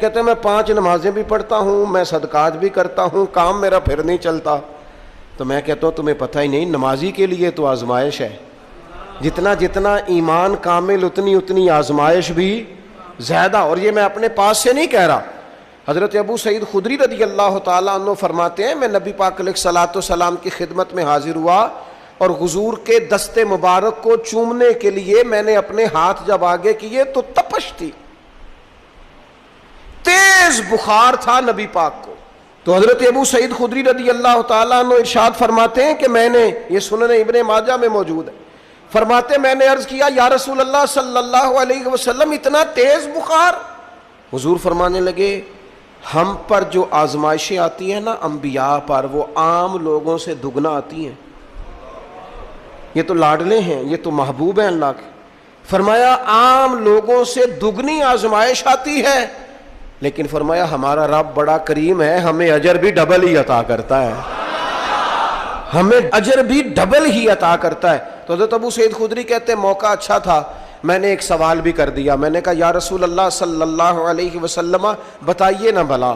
کہتے ہیں میں 5 نمازیں بھی پڑھتا ہوں، میں صدقات بھی کرتا ہوں، کام میرا پھر نہیں چلتا. تو میں کہتا ہوں تمہیں پتہ ہی نہیں، نمازی کے لیے تو آزمائش ہے. جتنا جتنا ایمان کامل اتنی اتنی آزمائش بھی زیادہ. اور یہ میں اپنے پاس سے نہیں کہہ رہا. حضرت ابو سعید خدری رضی اللہ تعالیٰ عنہ فرماتے ہیں میں نبی پاک علیہ الصلوۃ والسلام کی خدمت میں حاضر ہوا اور حضور کے دست مبارک کو چومنے کے لیے میں نے اپنے ہاتھ جب آگے کیے تو تپش تھی، تیز بخار تھا نبی پاک کو. تو حضرت ابو سعید خدری رضی اللہ تعالیٰ عنہ ارشاد فرماتے ہیں کہ میں نے، یہ سنن ابن ماجہ میں موجود ہے، فرماتے میں نے عرض کیا یا رسول اللہ صلی اللہ علیہ وسلم اتنا تیز بخار؟ حضور فرمانے لگے ہم پر جو آزمائشیں آتی ہیں نا انبیاء پر، وہ عام لوگوں سے دگنا آتی ہیں. یہ تو لاڈلے ہیں، یہ تو محبوب ہیں اللہ کے. فرمایا عام لوگوں سے دگنی آزمائش آتی ہے، لیکن فرمایا ہمارا رب بڑا کریم ہے، ہمیں اجر بھی ڈبل ہی عطا کرتا ہے، ہمیں اجر بھی ڈبل ہی عطا کرتا ہے. تو حضرت ابو سعید خدری کہتے ہیں موقع اچھا تھا، میں نے ایک سوال بھی کر دیا. میں نے کہا یا رسول اللہ صلی اللہ علیہ وسلم بتائیے نا بھلا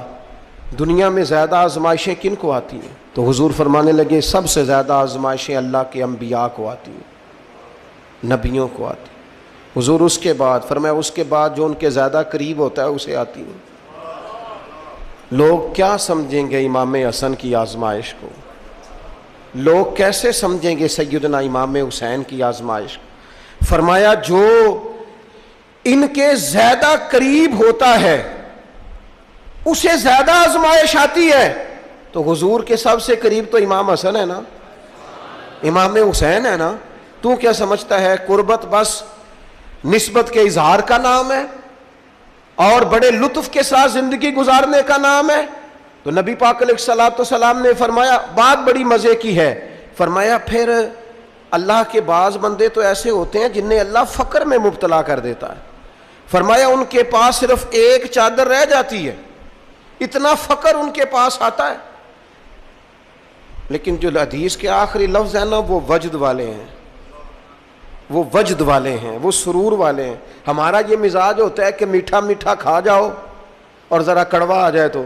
دنیا میں زیادہ آزمائشیں کن کو آتی ہیں؟ تو حضور فرمانے لگے سب سے زیادہ آزمائشیں اللہ کے انبیاء کو آتی ہیں، نبیوں کو آتی ہیں. حضور اس کے بعد فرمایا اس کے بعد جو ان کے زیادہ قریب ہوتا ہے اسے آتی ہیں. لوگ کیا سمجھیں گے امام حسن کی آزمائش کو؟ لوگ کیسے سمجھیں گے سیدنا امام حسین کی آزمائش کو؟ فرمایا جو ان کے زیادہ قریب ہوتا ہے اسے زیادہ آزمائش آتی ہے. تو حضور کے سب سے قریب تو امام حسن ہے نا، امام حسین ہے نا. تو کیا سمجھتا ہے قربت بس نسبت کے اظہار کا نام ہے اور بڑے لطف کے ساتھ زندگی گزارنے کا نام ہے؟ تو نبی پاک علیہ الصلوۃ والسلام نے فرمایا بات بڑی مزے کی ہے. فرمایا پھر اللہ کے بعض بندے تو ایسے ہوتے ہیں جنہیں اللہ فقر میں مبتلا کر دیتا ہے. فرمایا ان کے پاس صرف ایک چادر رہ جاتی ہے، اتنا فقر ان کے پاس آتا ہے. لیکن جو حدیث کے آخری لفظ ہیں نا وہ وجد والے ہیں، وہ وجد والے ہیں، وہ سرور والے ہیں. ہمارا یہ مزاج ہوتا ہے کہ میٹھا میٹھا کھا جاؤ اور ذرا کڑوا آ جائے تو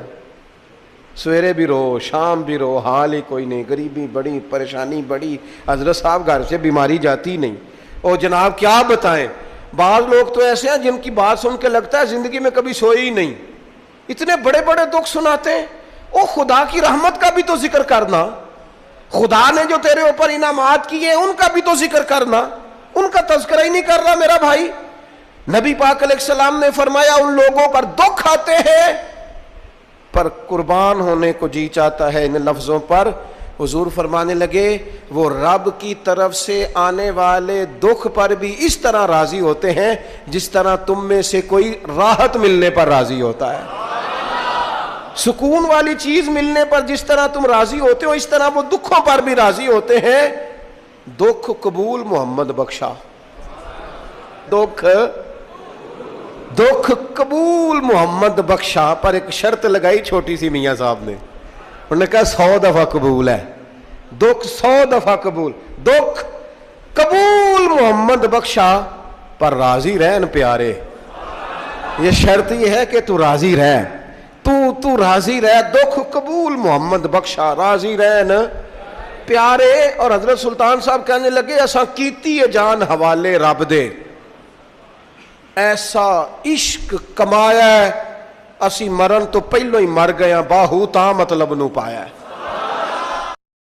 سویرے بھی رو شام بھی رو، حال ہی کوئی نہیں، غریبی بڑی، پریشانی بڑی، حضرت صاحب گھر سے بیماری جاتی نہیں. اور جناب کیا بتائیں، بعض لوگ تو ایسے ہیں جن کی بات سن کے لگتا ہے زندگی میں کبھی سوئے ہی نہیں، اتنے بڑے بڑے دکھ سناتے ہیں. او خدا کی رحمت کا بھی تو ذکر کرنا، خدا نے جو تیرے اوپر انعامات کیے ان کا بھی تو ذکر کرنا. ان کا تذکرہ ہی نہیں کر رہا میرا بھائی. نبی پاک علیہ السلام نے فرمایا ان لوگوں پر دکھ آتے ہیں پر قربان ہونے کو جی چاہتا ہے ان لفظوں پر. حضور فرمانے لگے وہ رب کی طرف سے آنے والے دکھ پر بھی اس طرح راضی ہوتے ہیں جس طرح تم میں سے کوئی راحت ملنے پر راضی ہوتا ہے. سکون والی چیز ملنے پر جس طرح تم راضی ہوتے ہو اس طرح وہ دکھوں پر بھی راضی ہوتے ہیں. دکھ قبول محمد بخشا، دکھ قبول محمد بخشا. پر ایک شرط لگائی چھوٹی سی میاں صاحب نے، انہوں نے کہا 100 دفعہ قبول ہے، دکھ 100 دفعہ قبول. دکھ قبول محمد بخشا پر راضی رہن پیارے. یہ شرط یہ ہے کہ تو راضی رہ، تو راضی رہ. دکھ قبول محمد بخشا، راضی رہن پیارے. اور حضرت سلطان صاحب کہنے لگے ایسا کیتی ہے جان حوالے رب دے، ایسا عشق کمایا ہے اسی مرن تو پہلو ہی مر گیا، باہو تا مطلب نو پایا ہے.